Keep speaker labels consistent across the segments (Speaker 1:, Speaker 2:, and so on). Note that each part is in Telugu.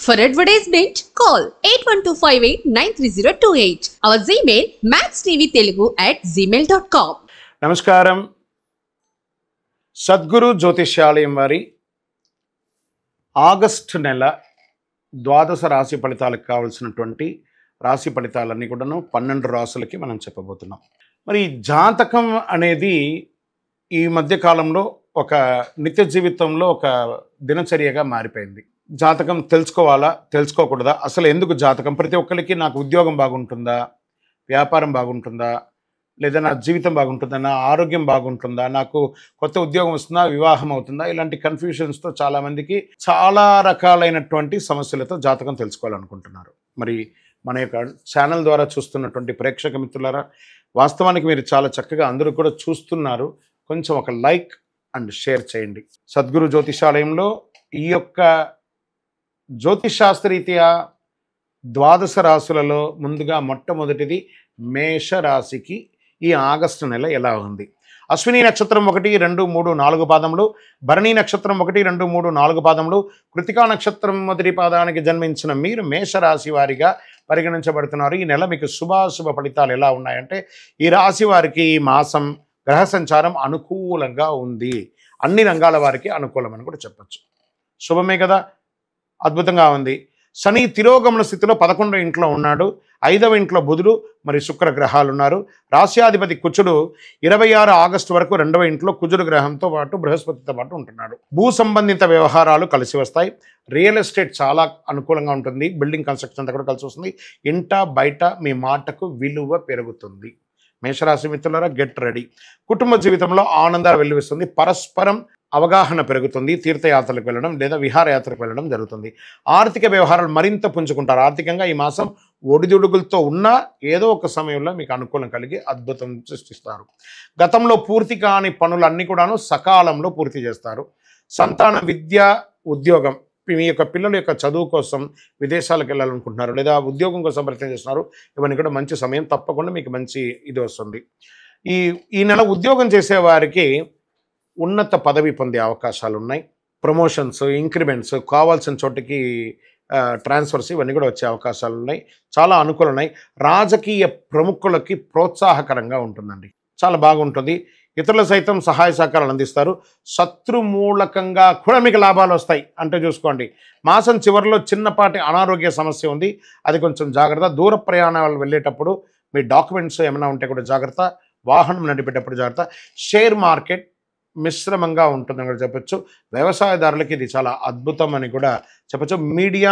Speaker 1: For advertisement, call 8125893028. Our Gmail maxtvtelugu@gmail.com.
Speaker 2: నమస్కారం. సద్గురు జ్యోతిష్యాలయం వారి ఆగస్టు నెల ద్వాదశ రాశి ఫలితాలకు కావాల్సినటువంటి రాశి ఫలితాలన్నీ కూడాను 12 రాశులకి మనం చెప్పబోతున్నాం. మరి జాతకం అనేది ఈ మధ్య కాలంలో ఒక నిత్య జీవితంలో ఒక దినచర్యగా మారిపోయింది. జాతకం తెలుసుకోవాలా, తెలుసుకోకూడదా, అసలు ఎందుకు జాతకం? ప్రతి ఒక్కరికి నాకు ఉద్యోగం బాగుంటుందా, వ్యాపారం బాగుంటుందా, లేదా నా జీవితం బాగుంటుందా, నా ఆరోగ్యం బాగుంటుందా, నాకు కొత్త ఉద్యోగం వస్తుందా, వివాహం అవుతుందా, ఇలాంటి కన్ఫ్యూషన్స్తో చాలామందికి చాలా రకాలైనటువంటి సమస్యలతో జాతకం తెలుసుకోవాలనుకుంటున్నారు. మరి మన యొక్క ఛానల్ ద్వారా చూస్తున్నటువంటి ప్రేక్షక మిత్రులారా, వాస్తవానికి మీరు చాలా చక్కగా అందరూ కూడా చూస్తున్నారు. కొంచెం ఒక లైక్ అండ్ షేర్ చేయండి. సద్గురు జ్యోతిషాలయంలో ఈ యొక్క జ్యోతిషాస్త్రరీత్యా ద్వాదశ రాశులలో ముందుగా మొట్టమొదటిది మేషరాశికి ఈ ఆగస్టు నెల ఎలా ఉంది? అశ్విని నక్షత్రం 1, 2, 3, 4 పాదములు, భరణి నక్షత్రం 1, 2, 3, 4 పాదములు, కృతికా నక్షత్రం మొదటి పాదానికి జన్మించిన మీరు మేషరాశి వారిగా పరిగణించబడుతున్నారు. ఈ నెల మీకు శుభాశుభ ఫలితాలు ఎలా ఉన్నాయంటే, ఈ రాశి వారికి ఈ మాసం గ్రహ సంచారం అనుకూలంగా ఉంది. అన్ని రంగాల వారికి అనుకూలమని కూడా చెప్పచ్చు. శుభమే కదా, అద్భుతంగా ఉంది. శని తిరోగమన స్థితిలో 11వ ఇంట్లో ఉన్నాడు. 5వ ఇంట్లో బుధుడు మరి శుక్ర గ్రహాలు ఉన్నారు. రాశ్యాధిపతి కుజుడు 26 ఆగస్టు వరకు 2వ ఇంట్లో కుజుడు గ్రహంతో పాటు బృహస్పతితో పాటు ఉంటున్నాడు. భూ సంబంధిత వ్యవహారాలు కలిసి వస్తాయి. రియల్ ఎస్టేట్ చాలా అనుకూలంగా ఉంటుంది. బిల్డింగ్ కన్స్ట్రక్షన్ అంతా కూడా కలిసి వస్తుంది. ఇంట బయట మీ మాటకు విలువ పెరుగుతుంది. మేషరాశి మిత్రులారా, గెట్ రెడీ. కుటుంబ జీవితంలో ఆనందాలు వెల్లువిస్తుంది. పరస్పరం అవగాహన పెరుగుతుంది. తీర్థయాత్రలకు వెళ్ళడం లేదా విహారయాత్రకు వెళ్ళడం జరుగుతుంది. ఆర్థిక వ్యవహారాలు మరింత పుంజుకుంటారు. ఆర్థికంగా ఈ మాసం ఒడిదుడుగులతో ఉన్నా ఏదో ఒక సమయంలో మీకు అనుకూలం కలిగి అద్భుతం సృష్టిస్తారు. గతంలో పూర్తి కాని పనులన్నీ కూడాను సకాలంలో పూర్తి చేస్తారు. సంతాన విద్య, ఉద్యోగం, మీ యొక్క పిల్లల యొక్క చదువు కోసం విదేశాలకు వెళ్ళాలనుకుంటున్నారు లేదా ఉద్యోగం కోసం ప్రయత్నం చేస్తున్నారు, ఇవన్నీ కూడా మంచి సమయం. తప్పకుండా మీకు మంచి ఇది వస్తుంది. ఈ నెల ఉద్యోగం చేసేవారికి ఉన్నత పదవి పొందే అవకాశాలు ఉన్నాయి. ప్రమోషన్స్, ఇంక్రిమెంట్స్, కావాల్సిన చోటికి ట్రాన్స్ఫర్స్ ఇవన్నీ కూడా వచ్చే అవకాశాలు ఉన్నాయి. చాలా అనుకూలం ఉన్నాయి. రాజకీయ ప్రముఖులకి ప్రోత్సాహకరంగా ఉంటుందండి, చాలా బాగుంటుంది. ఇతరులు సైతం సహాయ సహకారాలు అందిస్తారు. శత్రుమూలకంగా కూడా మీకు లాభాలు వస్తాయి. అంటే చూసుకోండి, మాసం చివరిలో చిన్నపాటి అనారోగ్య సమస్య ఉంది, అది కొంచెం జాగ్రత్త. దూర ప్రయాణాలు వెళ్ళేటప్పుడు మీ డాక్యుమెంట్స్ ఏమైనా ఉంటే కూడా జాగ్రత్త. వాహనం నడిపేటప్పుడు జాగ్రత్త. షేర్ మార్కెట్ మిశ్రమంగా ఉంటుందని కూడా చెప్పచ్చు. వ్యవసాయదారులకి ఇది చాలా అద్భుతం అని కూడా చెప్పచ్చు. మీడియా,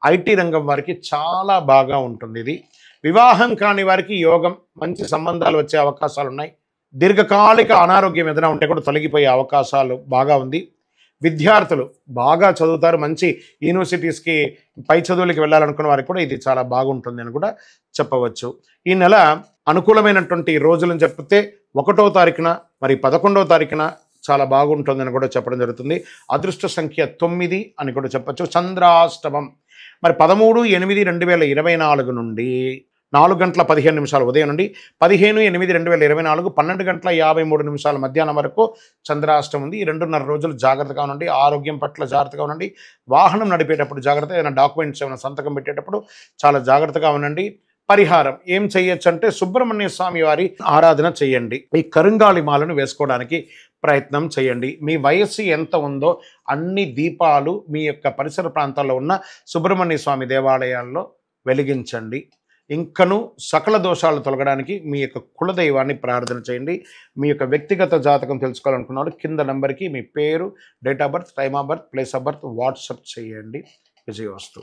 Speaker 2: ఐటీ రంగం వారికి చాలా బాగా ఉంటుంది ఇది. వివాహం కాని వారికి యోగం, మంచి సంబంధాలు వచ్చే అవకాశాలు ఉన్నాయి. దీర్ఘకాలిక అనారోగ్యం ఏదైనా ఉంటే కూడా తొలగిపోయే అవకాశాలు బాగా ఉంది. విద్యార్థులు బాగా చదువుతారు. మంచి యూనివర్సిటీస్కి పై చదువులకి వెళ్ళాలనుకున్న వారికి కూడా ఇది చాలా బాగుంటుంది అని కూడా చెప్పవచ్చు. ఈ నెల అనుకూలమైనటువంటి రోజులను చెప్తే 1వ తారీఖున మరి 11వ తారీఖున చాలా బాగుంటుందని కూడా చెప్పడం జరుగుతుంది. అదృష్ట సంఖ్య 9 అని కూడా చెప్పచ్చు. చంద్రాష్టమం మరి 13/8/2024 నుండి 4:15 ఉదయం నుండి 15/8/2024 12:53 మధ్యాహ్నం వరకు చంద్రాష్టమం ఉంది. ఈ 2.5 రోజులు జాగ్రత్తగా ఉండండి. ఆరోగ్యం పట్ల జాగ్రత్తగా ఉండండి. వాహనం నడిపేటప్పుడు జాగ్రత్త. ఏదైనా డాక్యుమెంట్స్ ఏమైనా సంతకం పెట్టేటప్పుడు చాలా జాగ్రత్తగా ఉండండి. పరిహారం ఏం చేయొచ్చు అంటే, సుబ్రహ్మణ్య స్వామి వారి ఆరాధన చేయండి. ఈ కరుంగాళి మాలను వేసుకోవడానికి ప్రయత్నం చేయండి. మీ వయస్సు ఎంత ఉందో అన్ని దీపాలు మీ యొక్క పరిసర ప్రాంతాల్లో ఉన్న సుబ్రహ్మణ్య స్వామి దేవాలయాల్లో వెలిగించండి. ఇంకను సకల దోషాలు తొలగడానికి మీ యొక్క కులదైవాన్ని ప్రార్థన చేయండి. మీ యొక్క వ్యక్తిగత జాతకం తెలుసుకోవాలనుకున్నాడు కింద నెంబర్కి మీ పేరు, date of birth, time of birth, place of birth WhatsApp చేయండి. విజయవస్తు.